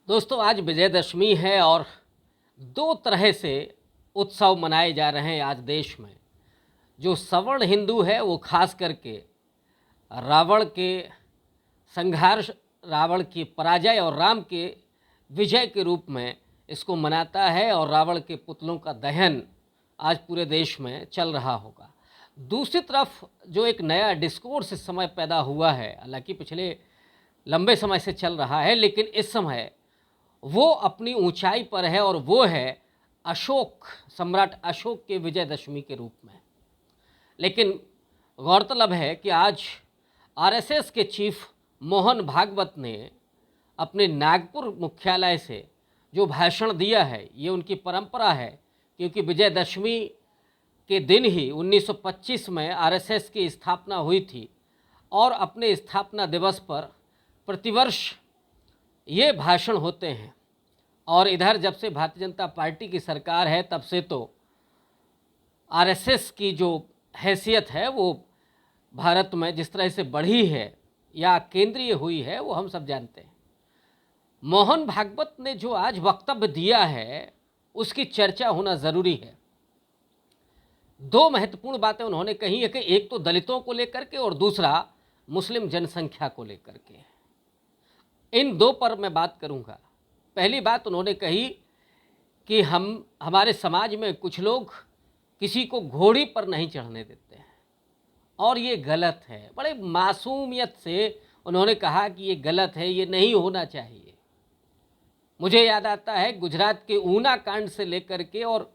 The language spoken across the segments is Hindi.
दोस्तों, आज विजयदशमी है और दो तरह से उत्सव मनाए जा रहे हैं आज देश में। जो सवर्ण हिंदू है वो खास करके रावण के संहार, रावण की पराजय और राम के विजय के रूप में इसको मनाता है और रावण के पुतलों का दहन आज पूरे देश में चल रहा होगा। दूसरी तरफ जो एक नया डिस्कोर्स इस समय पैदा हुआ है, हालांकि पिछले लंबे समय से चल रहा है, लेकिन इस समय वो अपनी ऊंचाई पर है और वो है अशोक, सम्राट अशोक के विजयदशमी के रूप में। लेकिन गौरतलब है कि आज आरएसएस के चीफ मोहन भागवत ने अपने नागपुर मुख्यालय से जो भाषण दिया है, ये उनकी परंपरा है, क्योंकि विजयदशमी के दिन ही 1925 में आरएसएस की स्थापना हुई थी और अपने स्थापना दिवस पर प्रतिवर्ष ये भाषण होते हैं। और इधर जब से भारतीय जनता पार्टी की सरकार है तब से तो आरएसएस की जो हैसियत है वो भारत में जिस तरह से बढ़ी है या केंद्रीय हुई है वो हम सब जानते हैं। मोहन भागवत ने जो आज वक्तव्य दिया है उसकी चर्चा होना ज़रूरी है। दो महत्वपूर्ण बातें उन्होंने कही है कि एक तो दलितों को लेकर के और दूसरा मुस्लिम जनसंख्या को लेकर के। इन दो पर मैं बात करूंगा। पहली बात उन्होंने कही कि हमारे समाज में कुछ लोग किसी को घोड़ी पर नहीं चढ़ने देते हैं और ये गलत है। बड़े मासूमियत से उन्होंने कहा कि ये गलत है, ये नहीं होना चाहिए। मुझे याद आता है गुजरात के ऊना कांड से लेकर के और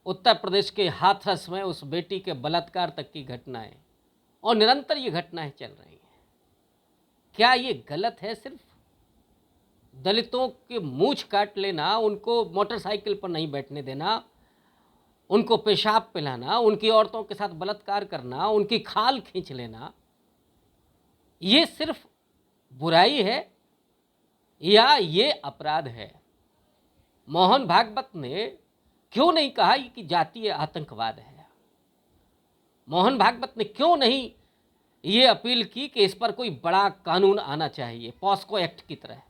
उत्तर प्रदेश के हाथरस में उस बेटी के बलात्कार तक की घटनाएं, और निरंतर ये घटनाएं चल रही हैं। क्या ये गलत है? सिर्फ दलितों के मूंछ काट लेना, उनको मोटरसाइकिल पर नहीं बैठने देना, उनको पेशाब पिलाना, उनकी औरतों के साथ बलात्कार करना, उनकी खाल खींच लेना, ये सिर्फ बुराई है या ये अपराध है? मोहन भागवत ने क्यों नहीं कहा कि जातीय आतंकवाद है? मोहन भागवत ने क्यों नहीं ये अपील की कि इस पर कोई बड़ा कानून आना चाहिए, पॉस्को एक्ट की तरह?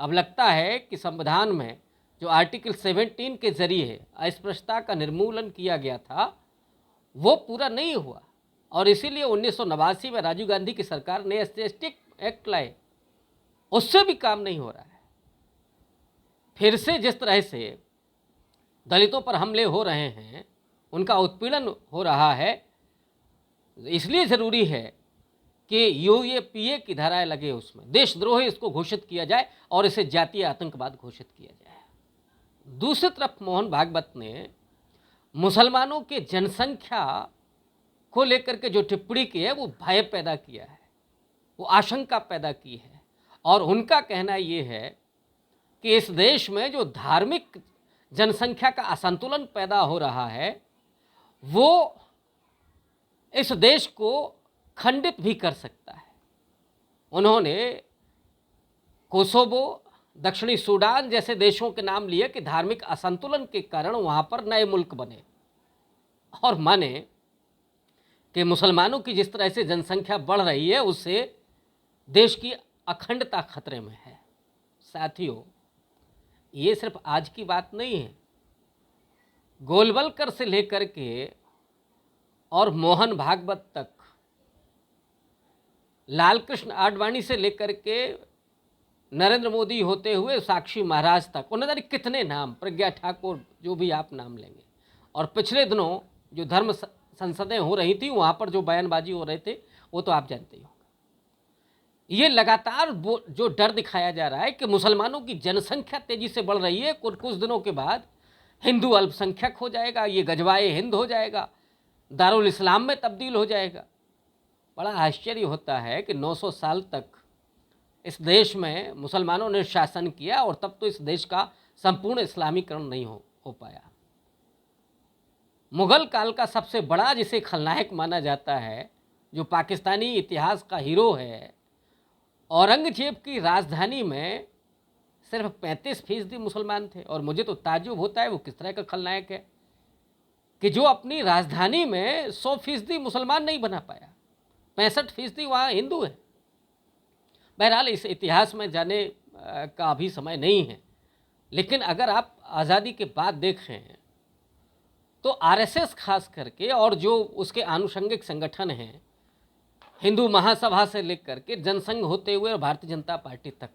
अब लगता है कि संविधान में जो आर्टिकल 17 के जरिए अस्पृश्यता का निर्मूलन किया गया था वो पूरा नहीं हुआ और इसीलिए 1989 में राजीव गांधी की सरकार ने एससी एक्ट लाए, उससे भी काम नहीं हो रहा है। फिर से जिस तरह से दलितों पर हमले हो रहे हैं, उनका उत्पीड़न हो रहा है, इसलिए ज़रूरी है कि यूएपीए की धाराएं लगे, उसमें देशद्रोही इसको घोषित किया जाए और इसे जातीय आतंकवाद घोषित किया जाए। दूसरी तरफ मोहन भागवत ने मुसलमानों के जनसंख्या को लेकर के जो टिप्पणी की है वो भय पैदा किया है, वो आशंका पैदा की है। और उनका कहना ये है कि इस देश में जो धार्मिक जनसंख्या का असंतुलन पैदा हो रहा है वो इस देश को खंडित भी कर सकता है। उन्होंने कोसोवो, दक्षिणी सूडान जैसे देशों के नाम लिए कि धार्मिक असंतुलन के कारण वहाँ पर नए मुल्क बने, और माने कि मुसलमानों की जिस तरह से जनसंख्या बढ़ रही है उससे देश की अखंडता खतरे में है। साथियों, ये सिर्फ आज की बात नहीं है। गोलवलकर से लेकर के और मोहन भागवत तक, लालकृष्ण आडवाणी से लेकर के नरेंद्र मोदी होते हुए साक्षी महाराज तक, उन्होंने कितने नाम, प्रज्ञा ठाकुर, जो भी आप नाम लेंगे। और पिछले दिनों जो धर्म संसदें हो रही थी वहाँ पर जो बयानबाजी हो रहे थे वो तो आप जानते ही होंगे। ये लगातार जो डर दिखाया जा रहा है कि मुसलमानों की जनसंख्या तेजी से बढ़ रही है, कुछ दिनों के बाद हिंदू अल्पसंख्यक हो जाएगा, ये गजवाए हिंद हो जाएगा, दारुल इस्लाम में तब्दील हो जाएगा। बड़ा आश्चर्य होता है कि 900 साल तक इस देश में मुसलमानों ने शासन किया और तब तो इस देश का संपूर्ण इस्लामीकरण नहीं हो पाया। मुगल काल का सबसे बड़ा जिसे खलनायक माना जाता है, जो पाकिस्तानी इतिहास का हीरो है, औरंगजेब की राजधानी में सिर्फ 35% मुसलमान थे। और मुझे तो ताज्जुब होता है वो किस तरह का खलनायक है कि जो अपनी राजधानी में 100% मुसलमान नहीं बना पाया, 65% वहाँ हिंदू है। बहरहाल इस इतिहास में जाने का अभी समय नहीं है। लेकिन अगर आप आज़ादी के बाद देखें तो आरएसएस खास करके और जो उसके आनुषंगिक संगठन हैं, हिंदू महासभा से लेकर के जनसंघ होते हुए और भारतीय जनता पार्टी तक,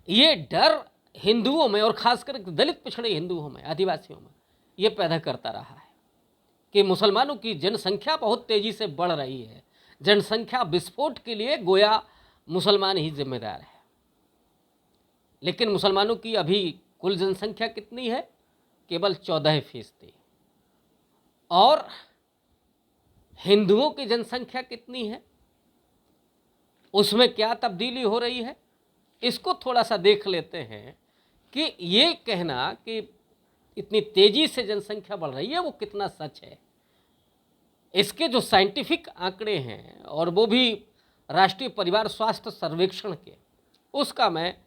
ये डर हिंदुओं में और खासकर दलित पिछड़े हिंदुओं में, आदिवासियों में ये पैदा करता रहा है कि मुसलमानों की जनसंख्या बहुत तेजी से बढ़ रही है। जनसंख्या विस्फोट के लिए गोया मुसलमान ही जिम्मेदार है। लेकिन मुसलमानों की अभी कुल जनसंख्या कितनी है? केवल 14%। और हिंदुओं की जनसंख्या कितनी है, उसमें क्या तब्दीली हो रही है, इसको थोड़ा सा देख लेते हैं कि ये कहना कि इतनी तेजी से जनसंख्या बढ़ रही है वो कितना सच है। इसके जो साइंटिफिक आंकड़े हैं और वो भी राष्ट्रीय परिवार स्वास्थ्य सर्वेक्षण के, उसका मैं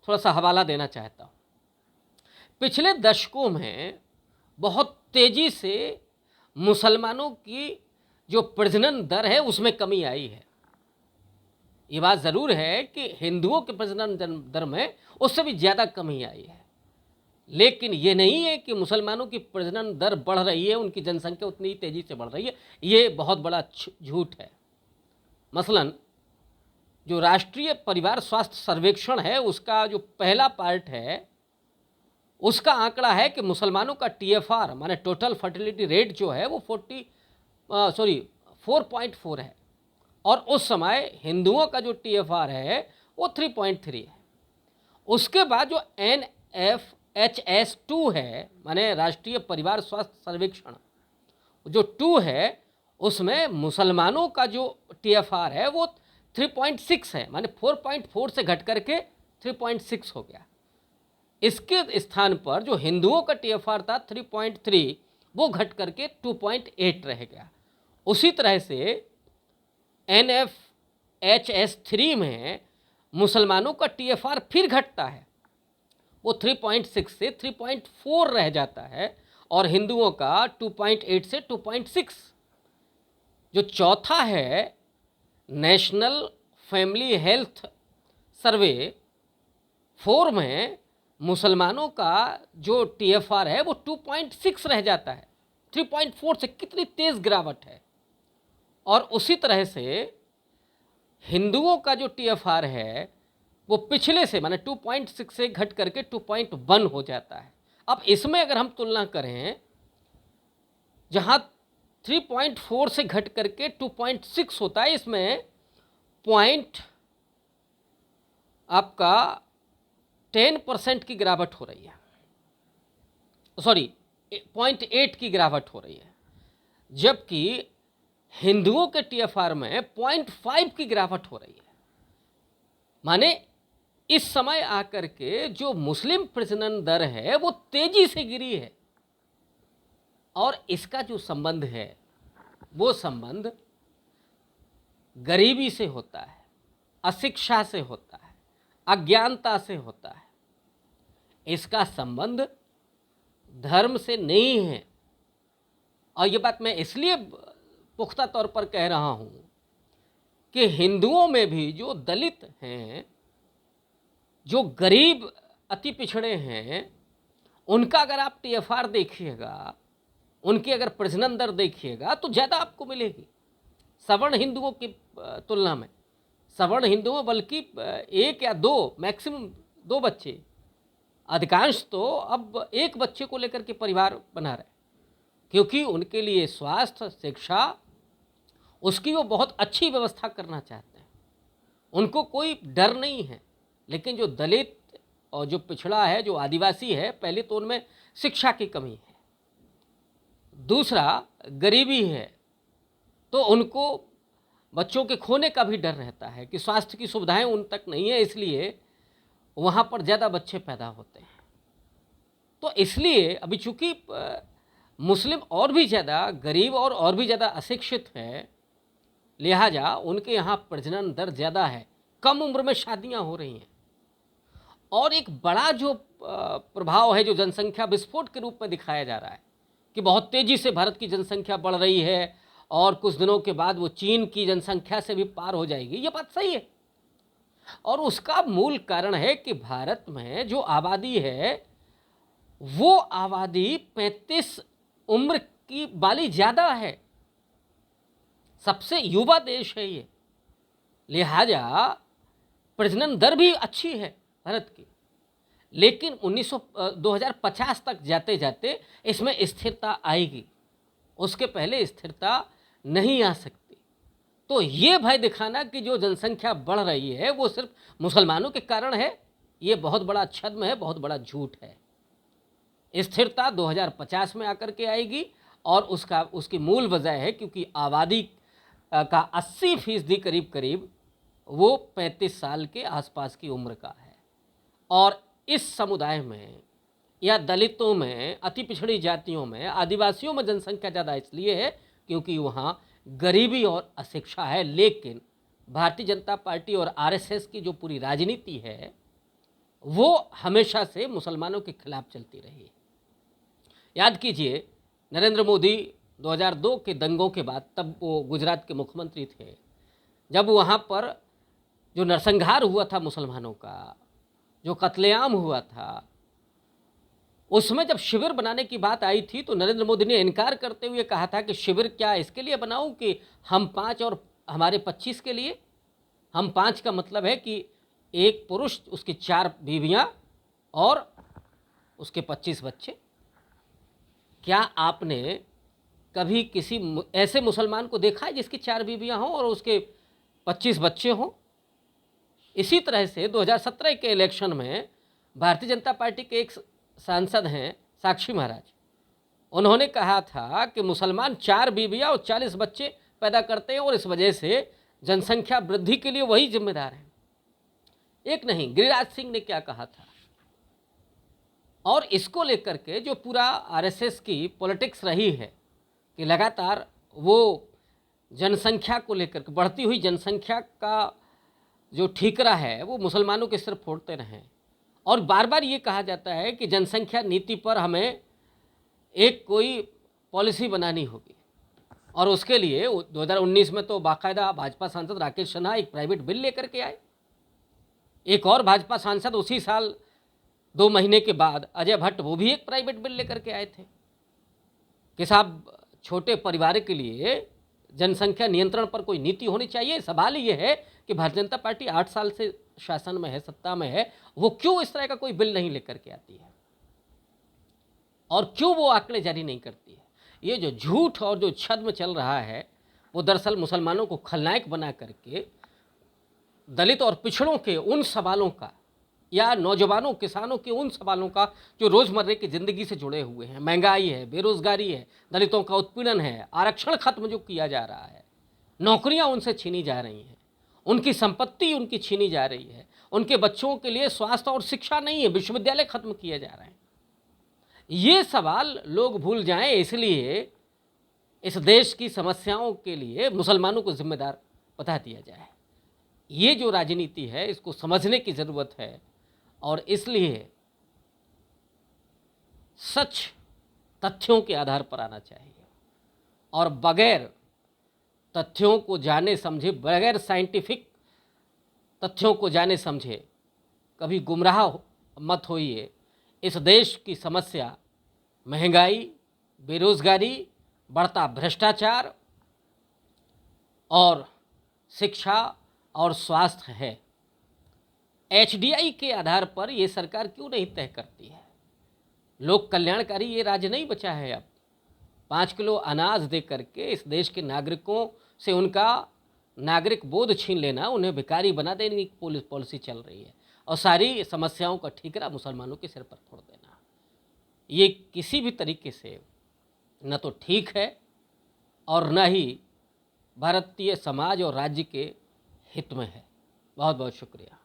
थोड़ा सा हवाला देना चाहता हूँ। पिछले दशकों में बहुत तेजी से मुसलमानों की जो प्रजनन दर है उसमें कमी आई है। ये बात ज़रूर है कि हिंदुओं के प्रजनन दर में उससे भी ज़्यादा कमी आई है, लेकिन ये नहीं है कि मुसलमानों की प्रजनन दर बढ़ रही है, उनकी जनसंख्या उतनी तेज़ी से बढ़ रही है। ये बहुत बड़ा झूठ है। मसलन जो राष्ट्रीय परिवार स्वास्थ्य सर्वेक्षण है उसका जो पहला पार्ट है उसका आंकड़ा है कि मुसलमानों का TFR माने टोटल फर्टिलिटी रेट जो है वो 4.4 है, और उस समय हिंदुओं का जो TFR है वो 3.3 है। उसके बाद जो NFHS2 है माने राष्ट्रीय परिवार स्वास्थ्य सर्वेक्षण जो 2 है, उसमें मुसलमानों का जो TFR है वो 3.6 है, माने 4.4 से घट करके 3.6 हो गया। इसके स्थान पर जो हिंदुओं का TFR था 3.3 वो घट करके 2.8 रह गया। उसी तरह से NFHS3 में मुसलमानों का TFR फिर घटता है, वो 3.6 से 3.4 रह जाता है, और हिंदुओं का 2.8 से 2.6। जो चौथा है नेशनल फैमिली हेल्थ सर्वे 4 में मुसलमानों का जो TFR है वो 2.6 रह जाता है, 3.4 से कितनी तेज़ गिरावट है। और उसी तरह से हिंदुओं का जो TFR है वो पिछले से माने 2.6 से घट करके 2.1 हो जाता है। अब इसमें अगर हम तुलना करें, जहाँ 3.4 से घट करके 2.6 होता है, इसमें पॉइंट आपका 10% की गिरावट हो रही है, 0.8 की गिरावट हो रही है, जबकि हिंदुओं के TFR में 0.5 की गिरावट हो रही है। माने इस समय आकर के जो मुस्लिम प्रजनन दर है वो तेजी से गिरी है, और इसका जो संबंध है वो संबंध गरीबी से होता है, अशिक्षा से होता है, अज्ञानता से होता है। इसका संबंध धर्म से नहीं है। और ये बात मैं इसलिए पुख्ता तौर पर कह रहा हूँ कि हिंदुओं में भी जो दलित हैं, जो गरीब अति पिछड़े हैं, उनका अगर आप TFR देखिएगा, उनकी अगर प्रजनन दर देखिएगा तो ज़्यादा आपको मिलेगी सवर्ण हिंदुओं की तुलना में। सवर्ण हिंदुओं बल्कि 1 या 2 मैक्सिमम 2 बच्चे, अधिकांश तो अब 1 बच्चे को लेकर के परिवार बना रहे, क्योंकि उनके लिए स्वास्थ्य शिक्षा उसकी वो बहुत अच्छी व्यवस्था करना चाहते हैं, उनको कोई डर नहीं है। लेकिन जो दलित और जो पिछड़ा है, जो आदिवासी है, पहले तो उनमें शिक्षा की कमी है, दूसरा गरीबी है, तो उनको बच्चों के खोने का भी डर रहता है कि स्वास्थ्य की सुविधाएं उन तक नहीं है, इसलिए वहाँ पर ज़्यादा बच्चे पैदा होते हैं। तो इसलिए अभी चूँकि मुस्लिम और भी ज़्यादा गरीब और भी ज़्यादा अशिक्षित हैं, लिहाजा उनके यहाँ प्रजनन दर ज़्यादा है, कम उम्र में शादियाँ हो रही हैं। और एक बड़ा जो प्रभाव है जो जनसंख्या विस्फोट के रूप में दिखाया जा रहा है कि बहुत तेज़ी से भारत की जनसंख्या बढ़ रही है और कुछ दिनों के बाद वो चीन की जनसंख्या से भी पार हो जाएगी, ये बात सही है। और उसका मूल कारण है कि भारत में जो आबादी है वो आबादी 35 उम्र की वाली ज़्यादा है, सबसे युवा देश है ये, लिहाजा प्रजनन दर भी अच्छी है भारत की। लेकिन 2050 तक जाते जाते इसमें स्थिरता आएगी, उसके पहले स्थिरता नहीं आ सकती। तो ये भय दिखाना कि जो जनसंख्या बढ़ रही है वो सिर्फ मुसलमानों के कारण है, ये बहुत बड़ा छद्म है, बहुत बड़ा झूठ है। स्थिरता 2050 में आकर के आएगी और उसकी मूल वजह है क्योंकि आबादी का 80% करीब करीब वो 35 साल के आसपास की उम्र का है। और इस समुदाय में या दलितों में, अति पिछड़ी जातियों में, आदिवासियों में जनसंख्या ज़्यादा इसलिए है क्योंकि वहाँ गरीबी और अशिक्षा है। लेकिन भारतीय जनता पार्टी और आरएसएस की जो पूरी राजनीति है वो हमेशा से मुसलमानों के खिलाफ चलती रही है। याद कीजिए, नरेंद्र मोदी 2002 के दंगों के बाद, तब वो गुजरात के मुख्यमंत्री थे, जब वहाँ पर जो नरसंहार हुआ था मुसलमानों का, जो कत्लेआम हुआ था, उसमें जब शिविर बनाने की बात आई थी तो नरेंद्र मोदी ने इनकार करते हुए कहा था कि शिविर क्या इसके लिए बनाऊं कि हम 5 और हमारे 25 के लिए। हम 5 का मतलब है कि एक पुरुष, उसकी 4 बीवियां और उसके 25 बच्चे। क्या आपने कभी किसी ऐसे मुसलमान को देखा है जिसकी 4 बीवियां हों और उसके 25 बच्चे हों? इसी तरह से 2017 के इलेक्शन में भारतीय जनता पार्टी के एक सांसद हैं साक्षी महाराज, उन्होंने कहा था कि मुसलमान 4 बीवियां और 40 बच्चे पैदा करते हैं और इस वजह से जनसंख्या वृद्धि के लिए वही जिम्मेदार हैं। एक नहीं, गिरिराज सिंह ने क्या कहा था। और इसको लेकर के जो पूरा आरएसएस की पॉलिटिक्स रही है कि लगातार वो जनसंख्या को लेकर के, बढ़ती हुई जनसंख्या का जो ठीकरा है वो मुसलमानों के सिर फोड़ते रहें। और बार बार ये कहा जाता है कि जनसंख्या नीति पर हमें एक कोई पॉलिसी बनानी होगी और उसके लिए 2019 में तो बाकायदा भाजपा सांसद राकेश सिन्हा एक प्राइवेट बिल लेकर के आए। एक और भाजपा सांसद उसी साल 2 महीने के बाद अजय भट्ट, वो भी एक प्राइवेट बिल लेकर के आए थे कि साहब छोटे परिवार के लिए जनसंख्या नियंत्रण पर कोई नीति होनी चाहिए। सवाल ये है कि भारतीय जनता पार्टी 8 साल से शासन में है, सत्ता में है, वो क्यों इस तरह का कोई बिल नहीं लेकर के आती है और क्यों वो आंकड़े जारी नहीं करती है। ये जो झूठ और जो छद्म चल रहा है वो दरअसल मुसलमानों को खलनायक बना करके दलित और पिछड़ों के उन सवालों का या नौजवानों, किसानों के उन सवालों का जो रोज़मर्रे की ज़िंदगी से जुड़े हुए हैं, महंगाई है, बेरोज़गारी है, दलितों का उत्पीड़न है, आरक्षण खत्म जो किया जा रहा है, नौकरियां उनसे छीनी जा रही हैं, उनकी संपत्ति उनकी छीनी जा रही है, उनके बच्चों के लिए स्वास्थ्य और शिक्षा नहीं है, विश्वविद्यालय खत्म किए जा रहे हैं। ये सवाल लोग भूल जाएं, इसलिए इस देश की समस्याओं के लिए मुसलमानों को जिम्मेदार बता दिया जाए। ये जो राजनीति है इसको समझने की ज़रूरत है और इसलिए सच तथ्यों के आधार पर आना चाहिए और बगैर तथ्यों को जाने समझे, बगैर साइंटिफिक तथ्यों को जाने समझे कभी गुमराह मत होइए। इस देश की समस्या महंगाई, बेरोज़गारी, बढ़ता भ्रष्टाचार और शिक्षा और स्वास्थ्य है। एचडीआई के आधार पर ये सरकार क्यों नहीं तय करती है? लोक कल्याणकारी ये राज्य नहीं बचा है। अब 5 किलो अनाज दे करके इस देश के नागरिकों से उनका नागरिक बोध छीन लेना, उन्हें भिखारी बना देने की पॉलिसी चल रही है और सारी समस्याओं का ठीकरा मुसलमानों के सिर पर फोड़ देना, ये किसी भी तरीके से न तो ठीक है और न ही भारतीय समाज और राज्य के हित में है। बहुत बहुत शुक्रिया।